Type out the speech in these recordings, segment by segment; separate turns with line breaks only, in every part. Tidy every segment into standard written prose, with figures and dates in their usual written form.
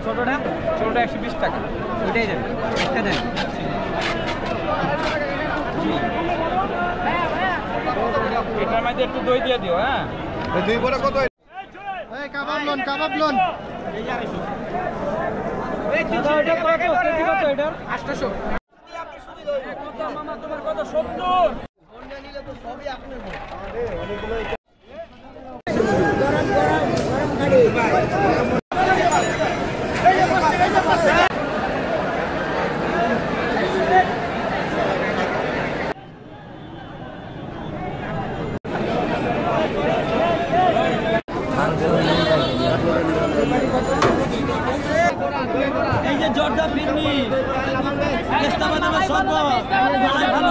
ছোটটা 120 টাকা, ওইটাই দেন, একটা দেন। এটার মধ্যে একটু দই দিয়ে দিও। হ্যাঁ,
দুই বড় কত? কাবাব লোন, কাবাব লোন।
তোমার কত? 70। এই যে জর্দা পিন্নি পেস্তা বাদামের শরবত ভালো।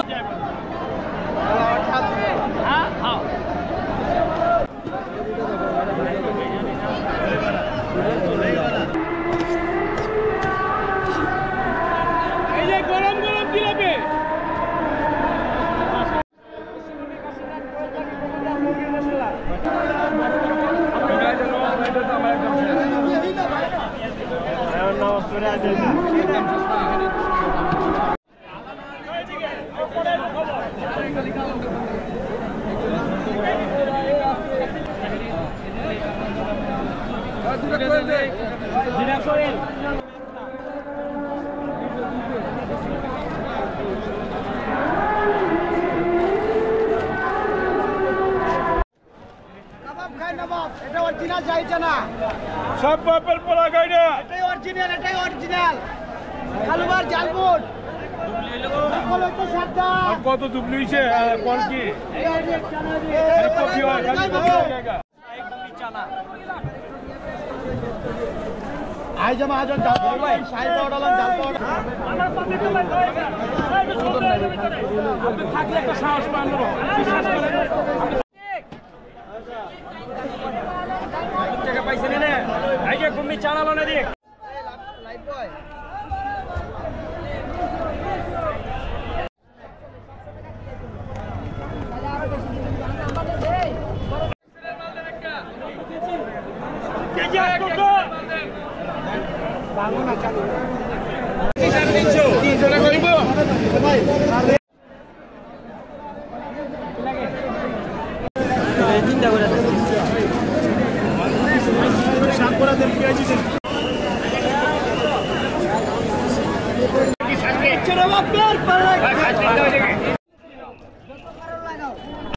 এই যে গরম গরম জিলাপি।
এটা অরিজিনাল চাইছে না,
সব বাপের পোড়া গাইডা।
এটাই অরিজিনাল, এটাই অরিজিনাল। কালুবার জালপুর
কত দুবলি হইছে? কোন কি কপি হয়? খালি কপি হয় জায়গা।
আই জামা আজন জালপুর ভাই, সাই পাউডার জালপুর।
আমার পাতে তো ভাই আপনি থাকলে একটা সাহস পান, বিশ্বাস করেন। টাকা পাইছেন না? আগে কুম্মি চালালো না দেখ।
লাইট বয়
কেজি কত?
বাংলা চালু
300 টাকা কইবো ভাই। চিন্তা করে